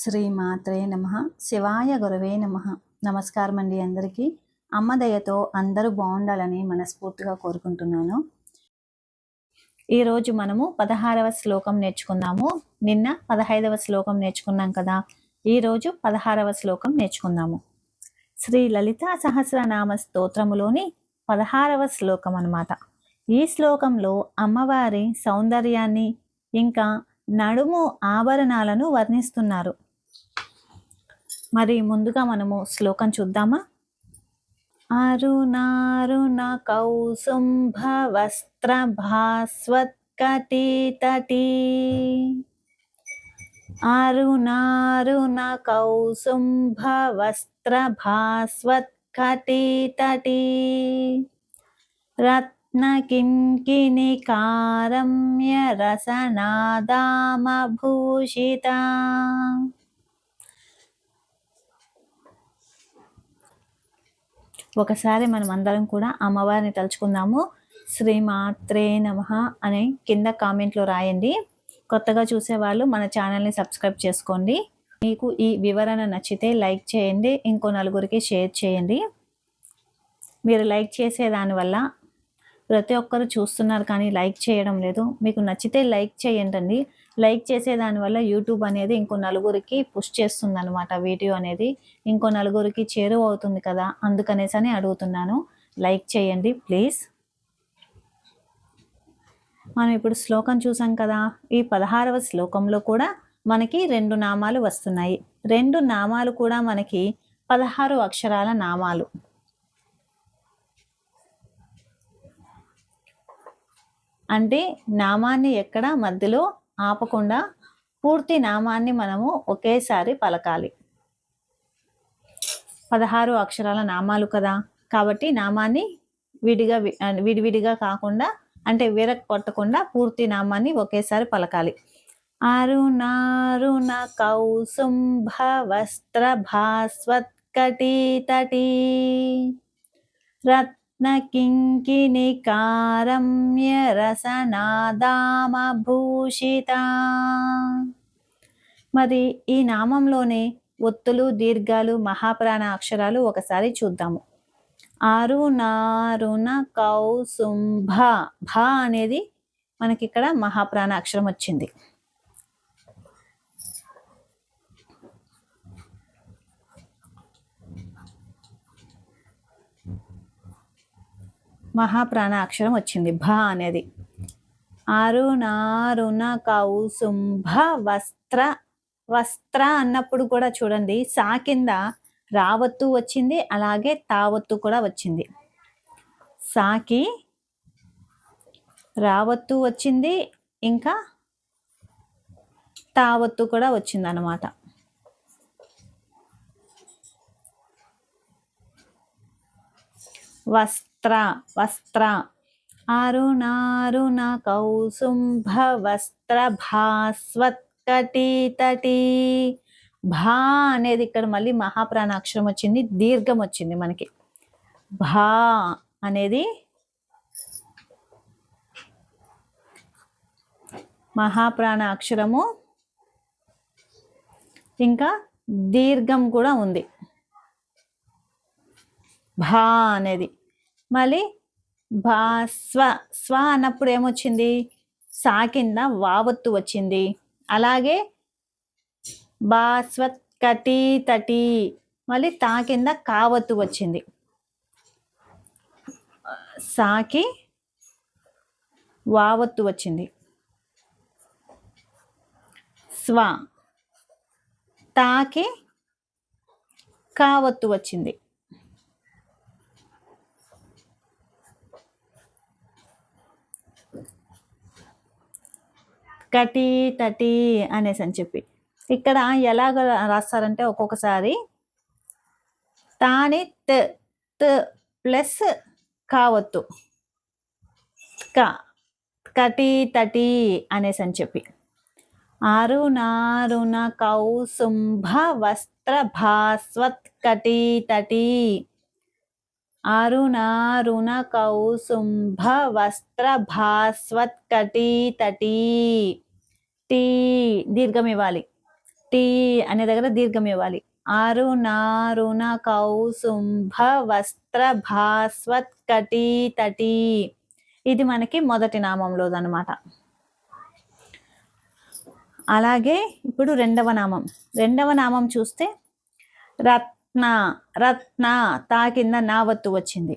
శ్రీమాత్రే నమః. శివాయ గురవే నమః. నమస్కారం అండి అందరికీ. అమ్మ దయతో అందరూ బాగుండాలని మనస్ఫూర్తిగా కోరుకుంటున్నాను. ఈరోజు మనము 16వ శ్లోకం నేర్చుకుందాము. నిన్న 15వ శ్లోకం నేర్చుకున్నాం కదా. ఈరోజు 16వ శ్లోకం నేర్చుకుందాము. శ్రీ లలితా సహస్రనామ స్తోత్రములోని 16వ శ్లోకం అన్నమాట. ఈ శ్లోకంలో అమ్మవారి సౌందర్యాన్ని ఇంకా నడుము ఆభరణాలను వర్ణిస్తున్నారు. మరి ముందుగా మనము శ్లోకం చూద్దామా. అరుణారుణ కౌసుంభ వస్త్ర భాస్వత్కటితటీ. అరుణారుణ కౌసుంభ వస్త్ర భాస్వత్కటితటీ. రత్నకింకిణికారమ్య రసనాదామభూషిత. ఒకసారి మనం అందరం కూడా అమ్మవారిని తలుచుకుందాము. శ్రీమాత్రే నమః అని కింద కామెంట్లో రాయండి. కొత్తగా చూసేవాళ్ళు మన ఛానల్ని సబ్స్క్రైబ్ చేసుకోండి. మీకు ఈ వివరణ నచ్చితే లైక్ చేయండి, ఇంకో నలుగురికి షేర్ చేయండి. మీరు లైక్ చేసే దానివల్ల ప్రతి ఒక్కరు చూస్తున్నారు కానీ లైక్ చేయడం లేదు. మీకు నచ్చితే లైక్ చేయండి. లైక్ చేసే దానివల్ల యూట్యూబ్ అనేది ఇంకో నలుగురికి పుష్ చేస్తుంది అనమాట. వీడియో అనేది ఇంకో నలుగురికి చేరువ అవుతుంది కదా, అందుకనేసి అని అడుగుతున్నాను. లైక్ చేయండి ప్లీజ్. మనం ఇప్పుడు శ్లోకం చూసాం కదా. ఈ 16వ శ్లోకంలో కూడా మనకి 2 నామాలు వస్తున్నాయి. 2 నామాలు కూడా మనకి 16 అక్షరాల నామాలు. అంటే నామాన్ని ఎక్కడ మధ్యలో ఆపకుండా పూర్తి నామాన్ని మనము ఒకేసారి పలకాలి. 16 అక్షరాల నామాలు కదా, కాబట్టి నామాన్ని విడివిడిగా కాకుండా అంటే విరక్ పట్టకుండా పూర్తి నామాన్ని ఒకేసారి పలకాలి. అరుణారుణ కౌసుంభ వస్త్ర భాస్వత్కటితటీ. రత్నకింకిణికారమ్య రసనాదామభూషిత. మరి ఈ నామంలోనే ఒత్తులు, దీర్ఘాలు, మహాప్రాణ అక్షరాలు ఒకసారి చూద్దాము. అరుణారుణ కౌసుంభ. భ అనేది మనకి ఇక్కడ మహాప్రాణ అక్షరం వచ్చింది. మహాప్రాణ అక్షరం వచ్చింది భ అనేది. అరుణారుణ కౌసుంభ వస్త్ర. వస్త్ర అన్నప్పుడు కూడా చూడండి, సా కింద రావత్తు వచ్చింది, అలాగే తావత్తు కూడా వచ్చింది. సాకి రావత్తు వచ్చింది, ఇంకా తావత్తు కూడా వచ్చింది అన్నమాట. వస్త్ర వస్త్ర. అరుణారుణ కౌసుంభ వస్త్ర భాస్వత్కటితటీ. భా అనేది ఇక్కడ మళ్ళీ మహాప్రాణ అక్షరం వచ్చింది, దీర్ఘం వచ్చింది మనకి. భా అనేది మహాప్రాణ అక్షరము, ఇంకా దీర్ఘం కూడా ఉంది. భా అనేది మళ్ళీ భాస్వ. స్వ అన్నప్పుడు ఏమొచ్చింది, సా కింద వావత్తు వచ్చింది, అలాగే భాస్వత్కటితటీ మళ్ళీ తా కింద కావత్తు వచ్చింది. సాకి వావత్తు వచ్చింది. స్వ. తాకి కావత్తు వచ్చింది. కటితటీ అనేసి అని చెప్పి ఇక్కడ ఎలాగ రాస్తారంటే, ఒక్కొక్కసారి తాని త ప్లస్ కావత్తు కటితటీ అనేసి అని చెప్పి. అరుణారుణ కౌసుంభ వస్త్ర భాస్వత్కటితటీ. అరుణారుణ కౌసుంభ వస్త్ర భాస్వత్కటితటీ. టీ దీర్ఘం ఇవ్వాలి. టీ అనే దగ్గర దీర్ఘం ఇవ్వాలి. అరుణారుణ కౌసుంభ వస్త్ర భాస్వత్ కటీ తటీ. ఇది మనకి మొదటి నామంలోదనమాట. అలాగే ఇప్పుడు రెండవ నామం చూస్తే రత్న. రత్న తా కింద నా వత్తు వచ్చింది.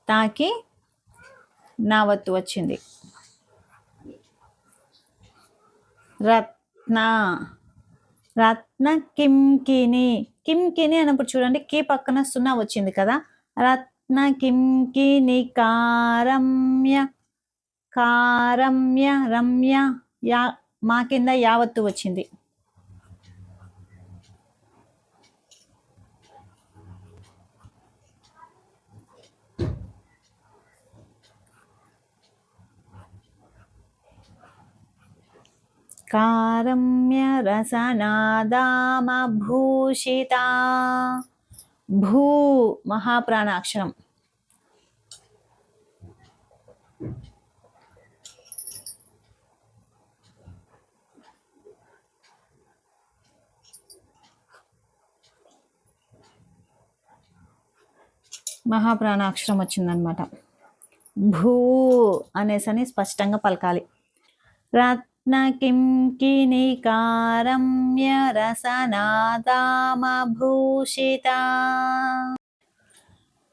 తాకి నా వత్తు వచ్చింది. రత్న. రత్న కింకిని. కింకిని అన్నప్పుడు చూడండి కి పక్కన సున్నా వచ్చింది కదా. రత్న కింకిని కారమ్య. కారమ్య రమ్య యా మా కింద యావత్తు వచ్చింది. కారమ్య రసనాదామభూషిత. భూ మహాప్రాణాక్షరం. మహాప్రాణాక్షరం వచ్చిందనమాట. భూ అనేసని స్పష్టంగా పలకాలి. రత్న కింకిని కారమ్య రసనాదామభూషిత.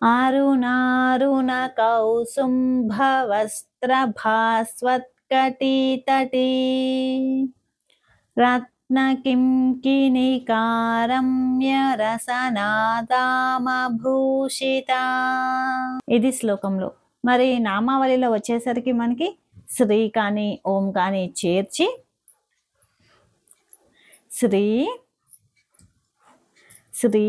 అరుణారుణ కౌసుంభ వస్త్ర భాస్వత్ కటీ తటీ. రత్న కింకిని కారమ్య రసనాదామభూషిత. ఇది శ్లోకంలో. మరి నామావళిలో వచ్చేసరికి మనకి శ్రీ కానీ ఓం కానీ చేర్చి శ్రీ శ్రీ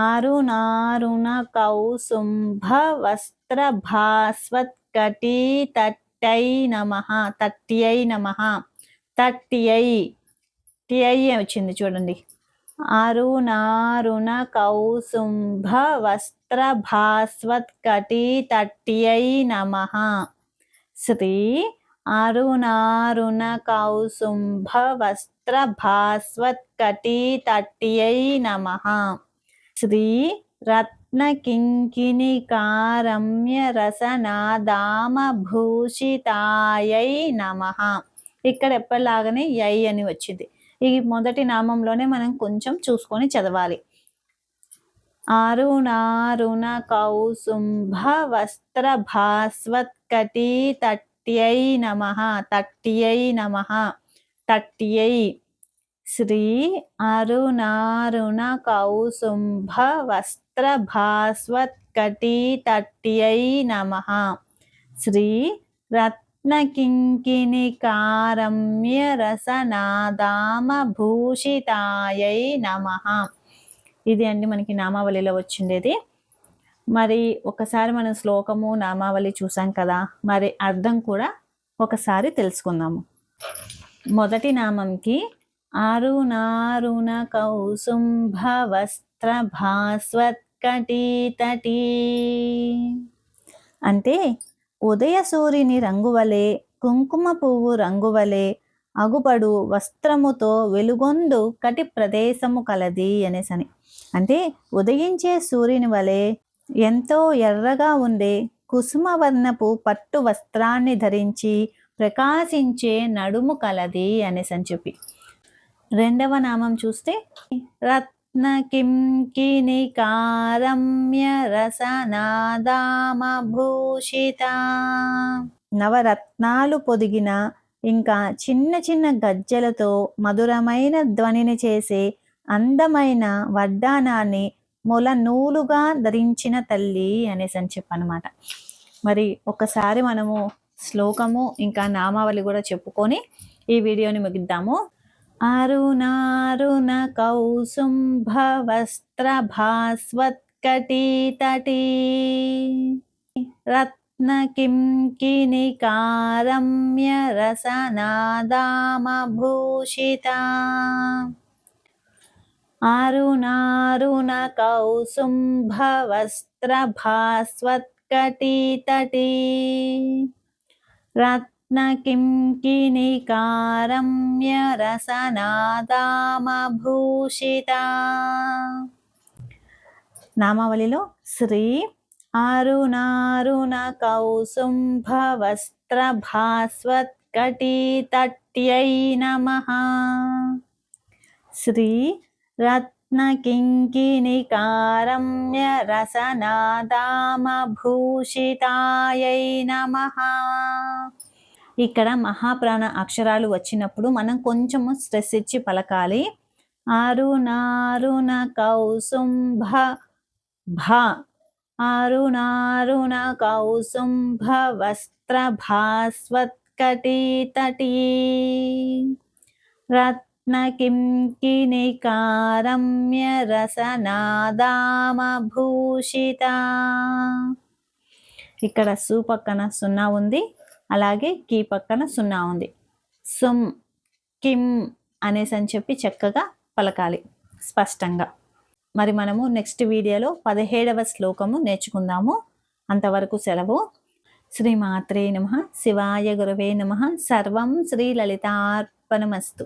అరుణారుణ కౌసుంభ వస్త్ర భాస్వత్ కటీ తట్టై నమః. తట్యై నమః. తట్యై టిఐ వచ్చింది చూడండి. అరుణారుణ కౌసుంభ వస్త్ర భాస్వత్ కటీ తట్యై నమః. శ్రీ అరుణారుణ కౌసుంభ వస్త్ర భాస్వత్ కటీ తట్యై నమః. శ్రీ రత్న కింకిని కారమ్య రసనాదామభూషితాయై నమః. ఇక్కడ ఎప్పటిలాగానే యై అని వచ్చింది. ఈ మొదటి నామంలోనే మనం కొంచెం చూసుకొని చదవాలి. అరుణారుణ కౌసుంభ వస్త్ర భాస్వత్ కటీ తట్యై నమః. తట్యై నమః. తట్యై. శ్రీ అరుణారుణ కౌసుంభ వస్త్ర భాస్వత్ కటీ తట్యై నమః. శ్రీ రత్న కింకిని కారమ్య రసనాదామభూషితాయై నమః. ఇది అండి మనకి నామావళిలో వచ్చిండేది. మరి ఒకసారి మనం శ్లోకము నామావళి చూసాం కదా, మరి అర్థం కూడా ఒకసారి తెలుసుకుందాము. మొదటి నామంకి అరుణారుణ కౌసుంభ వస్త్ర భాస్వత్ కటీ తటీ అంటే ఉదయ సూర్యుని రంగువలే కుంకుమ పువ్వు రంగువలే అగుపడు వస్త్రముతో వెలుగొందు కటి ప్రదేశము కలది అనేసని. అంటే ఉదయించే సూర్యుని వలె ఎంతో ఎర్రగా ఉండే కుసుమవర్ణపు పట్టు వస్త్రాన్ని ధరించి ప్రకాశించే నడుము కలది అనేసని చెప్పి. రెండవ నామం చూస్తే రత్న కింకిని కారమ్య రసనాదామభూషిత. నవరత్నాలు పొదిగిన ఇంకా చిన్న చిన్న గజ్జలతో మధురమైన ధ్వనిని చేసే అందమైన వడ్డానాన్ని మొల నూలుగా ధరించిన తల్లి అనేసి అని చెప్పనమాట. మరి ఒకసారి మనము శ్లోకము ఇంకా నామావళి కూడా చెప్పుకొని ఈ వీడియోని ముగిద్దాము. అరుణారుణ కౌసుంభ వస్త్ర భాస్వత్ కటీ తటీ రత్న కింకిని కారమ్య రసనాదామభూషిత. అరుణారుణ కౌసుంభ వస్త్ర భాస్వత్ కటీ తటీ రత్న కిం కినికారమ్య రసనాదామభూషిత. నామావళిలో శ్రీ అరుణారుణ కౌసుంభ వస్త్రభాస్వత్కటితట్యై నమః. శ్రీ రత్నకింకిణికారమ్య రసనాదామభూషితాయై నమః. ఇక్కడ మహాప్రాణ అక్షరాలు వచ్చినప్పుడు మనం కొంచెము స్ట్రెస్ ఇచ్చి పలకాలి. అరుణారుణ కౌసుంభ భ, అరుణారుణ కౌసుంభ వస్త్రభాస్వత్కటితటీ. రత్నకింకిణికారమ్య రసనాదామభూషిత. ఇక్కడ సు పక్కన 0 ఉంది, అలాగే కీ పక్కన 0 ఉంది. సుమ్ కిమ్ అనేసి అని చెప్పి చక్కగా పలకాలి స్పష్టంగా. మరి మనము నెక్స్ట్ వీడియోలో 17వ శ్లోకము నేర్చుకుందాము. అంతవరకు సెలవు. శ్రీమాత్రే నమః. శివాయ గురవే నమః. సర్వం శ్రీ లలితార్పణమస్తు.